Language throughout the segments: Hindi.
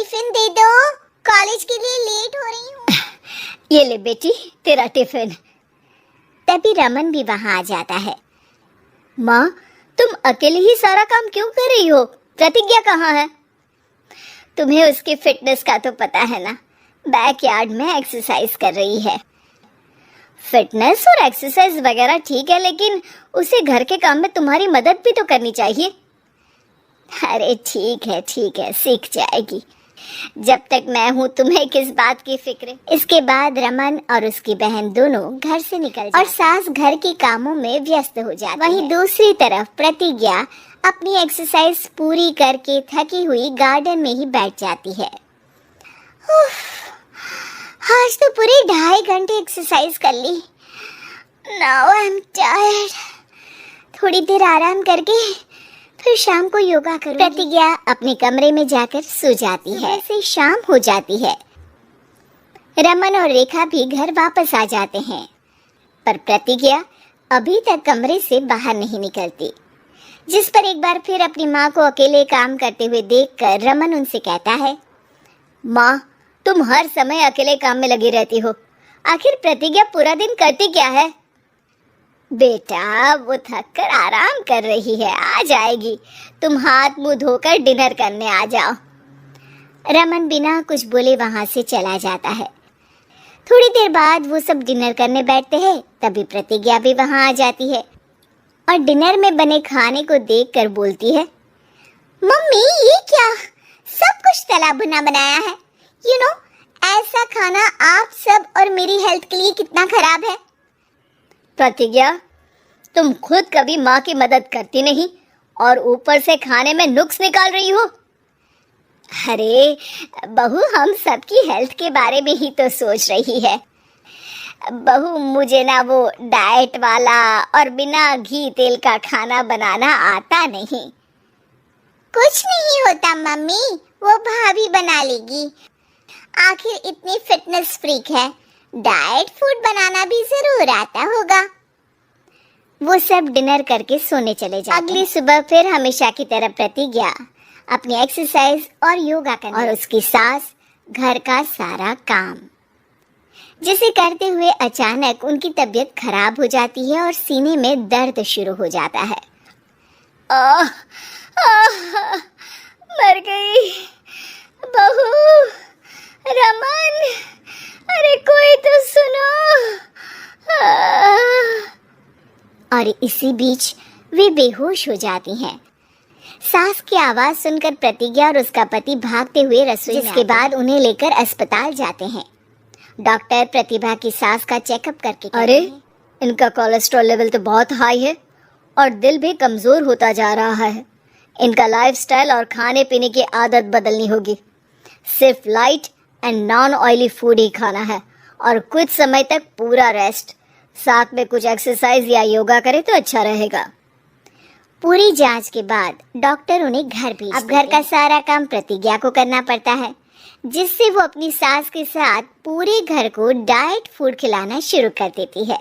टिफिन दे दो, कॉलेज के लिए लेट हो रही हूँ। ये ले बेटी तेरा टिफिन। तभी रमन भी वहाँ आ जाता है। माँ, तुम अकेले ही सारा काम क्यों कर रही हो? प्रतिज्ञा कहाँ है? तुम्हें उसकी फिटनेस का तो पता है ना, बैकयार्ड में एक्सरसाइज कर रही है। फिटनेस और एक्सरसाइज वगैरह ठीक है, लेकिन उसे घर के काम में तुम्हारी मदद भी तो करनी चाहिए। अरे ठीक है, सीख जाएगी। जब तक मैं हूँ तुम्हें किस बात की फिक्र। इसके बाद रमन और उसकी बहन दोनों घर से निकल जाते और सास घर के कामों में व्यस्त हो जाती है। वहीं दूसरी तरफ प्रतिज्ञा अपनी एक्सरसाइज पूरी करके थकी हुई गार्डन में ही बैठ जाती है। आज तो पूरे 2.5 घंटे एक्सरसाइज कर ली। Now I am tired. थोड़ी देर आराम करके फिर शाम को योगा करूंगी। प्रतिज्ञा अपने कमरे में जाकर सो जाती है। ऐसे शाम हो जाती है। रमन और रेखा भी घर वापस आ जाते हैं, पर प्रतिज्ञा अभी तक कमरे से बाहर नहीं निकलती, जिस पर एक बार फिर अपनी माँ को अकेले काम करते हुए देखकर रमन उनसे कहता है, माँ, तुम हर समय अकेले काम में लगी रहती हो। आखिर प्रतिज्ञा पूरा दिन करती क्या है? बेटा, वो थक कर आराम कर रही है, आ जाएगी। तुम हाथ मुंह धोकर डिनर करने आ जाओ। रमन बिना कुछ बोले वहां से चला जाता है। थोड़ी देर बाद वो सब डिनर करने बैठते हैं। तभी प्रतिज्ञा भी वहां आ जाती है और डिनर में बने खाने को देखकर बोलती है, मम्मी ये क्या, सब कुछ तला भुना बनाया है। यू नो, ऐसा खाना आप सब और मेरी हेल्थ के लिए कितना खराब है। प्रतिज्ञा, तुम खुद कभी माँ की मदद करती नहीं और ऊपर से खाने में नुक्स निकाल रही हो। अरे बहू, हम सबकी हेल्थ के बारे में ही तो सोच रही है। बहू, मुझे ना वो डाइट वाला और बिना घी तेल का खाना बनाना आता नहीं। कुछ नहीं होता मम्मी, वो भाभी बना लेगी। आखिर इतनी फिटनेस फ्रीक है, डाइट फूड बनाना भी जरूर आता होगा। वो सब डिनर करके सोने चले जाते हैं। अगली सुबह फिर हमेशा की तरह प्रतिज्ञा अपनी एक्सरसाइज और योगा करने और उसकी सास घर का सारा काम, जिसे करते हुए अचानक उनकी तबीयत खराब हो जाती है और सीने में दर्द शुरू हो जाता है। मर गई बहू। रमन, अरे कोई तो सुनो। और इसी बीच वे बेहोश हो जाती हैं। सास की आवाज सुनकर प्रतिज्ञा और उसका पति भागते हुए रसोई में जिसके बाद उन्हें लेकर अस्पताल जाते हैं। डॉक्टर प्रतिभा की सास का चेकअप करके अरे, इनका कोलेस्ट्रॉल लेवल तो बहुत हाई है और दिल भी कमजोर होता जा रहा है। इनका लाइफस्टाइल और खाने पीने की आदत बदलनी होगी। सिर्फ light and non oily food ही खाना है और कुछ समय तक पूरा रेस्ट, साथ में कुछ एक्सरसाइज या योगा करे तो अच्छा रहेगा। पूरी जांच के बाद डॉक्टर उन्हें घर भेजते हैं। अब घर का सारा काम प्रतिज्ञा को करना पड़ता है, जिससे वो अपनी सास के साथ पूरे घर को डाइट फूड खिलाना शुरू कर देती है।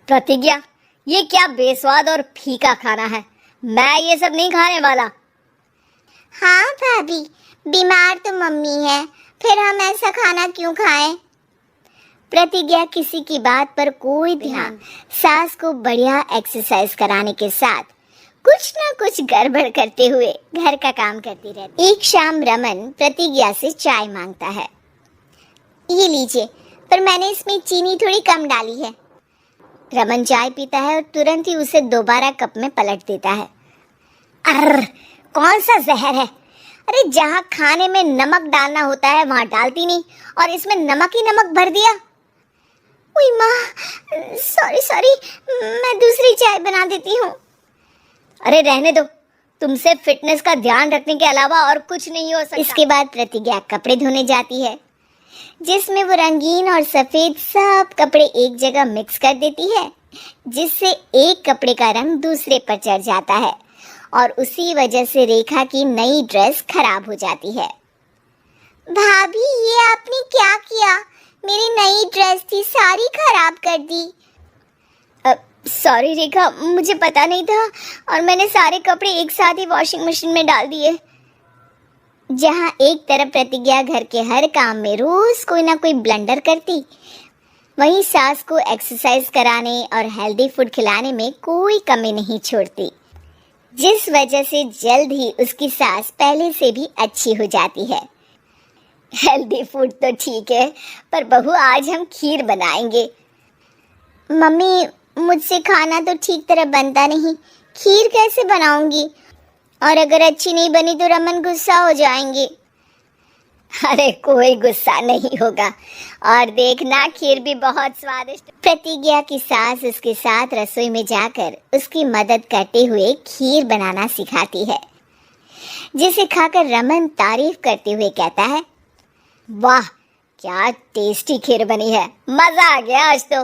प्रतिज्ञा, ये क्या बेस्वाद और फीका खाना है, मैं ये सब नहीं खाने वाला। हाँ भाभी, बीमार तो मम्मी है, फिर हम ऐसा खाना क्यों खाएं? प्रतिज्ञा किसी की बात पर कोई ध्यान, सास को बढ़िया एक्सरसाइज कराने के साथ कुछ ना कुछ गड़बड़ करते हुए घर का काम करती रहती। एक शाम रमन प्रतिज्ञा से चाय मांगता है। ये लीजिए, पर मैंने इसमें चीनी थोड़ी कम डाली है। रमन चाय पीता है और तुरंत ही उसे दोबारा कप में पलट देता है। अर्र, कौन सा जहर है? अरे जहाँ खाने में नमक डालना होता है वहाँ डालती नहीं और इसमें नमक ही नमक भर दिया। ओए माँ, सॉरी, मैं दूसरी चाय बना देती हूँ। अरे रहने दो, तुमसे फिटनेस का ध्यान रखने के अलावा और कुछ नहीं हो सकता। इसके बाद प्रतिज्ञा कपड़े धोने जाती है, जिसमें वो रंगीन और सफेद सब कपड़े एक जगह मिक्स कर देती है, जिससे एक कपड़े का रंग दूसरे पर चढ़ जाता है और उसी वजह से रेखा की नई ड्रेस खराब हो जाती है। भाभी, ये आपने क्या किया? मेरी नई ड्रेस थी, सारी खराब कर दी। सॉरी रेखा, मुझे पता नहीं था और मैंने सारे कपड़े एक साथ ही वॉशिंग मशीन में डाल दिए। जहाँ एक तरफ प्रतिज्ञा घर के हर काम में रोज कोई ना कोई ब्लंडर करती, वहीं सास को एक्सरसाइज कराने और हेल्दी फूड खिलाने में कोई कमी नहीं छोड़ती, जिस वजह से जल्द ही उसकी सास पहले से भी अच्छी हो जाती है। हेल्दी फूड तो ठीक है, पर बहू आज हम खीर बनाएंगे। मम्मी, मुझसे खाना तो ठीक तरह बनता नहीं, खीर कैसे बनाऊंगी? और अगर अच्छी नहीं बनी तो रमन गुस्सा हो जाएंगे। अरे कोई गुस्सा नहीं होगा, और देखना खीर भी बहुत स्वादिष्ट। प्रतिज्ञा की सास उसके साथ रसोई में जाकर उसकी मदद करते हुए खीर बनाना सिखाती है, जिसे खाकर रमन तारीफ करते हुए कहता है, वाह क्या टेस्टी खीर बनी है, मजा आ गया आज तो।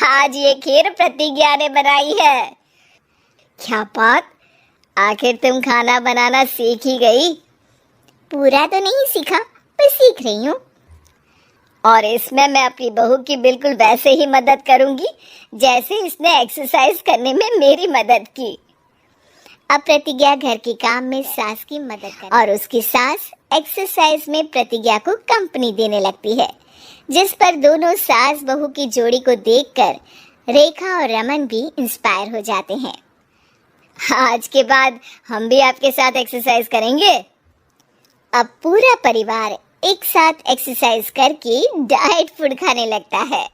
आज ये खीर प्रतिज्ञा ने बनाई है। क्या बात, आखिर तुम खाना बनाना सीख ही गई? पूरा तो नहीं सीखा, पर सीख रही हूँ। और इसमें मैं अपनी बहू की बिल्कुल वैसे ही मदद करूंगी जैसे इसने एक्सरसाइज करने में मेरी मदद की। अब प्रतिज्ञा घर के काम में सास की मदद कर और उसकी सास एक्सरसाइज में प्रतिज्ञा को कंपनी देने लगती है, जिस पर दोनों सास बहू की जोड़ी को देखकर रेखा और रमन भी इंस्पायर हो जाते हैं। आज के बाद हम भी आपके साथ एक्सरसाइज करेंगे। अब पूरा परिवार एक साथ एक्सरसाइज करके डाइट फूड खाने लगता है।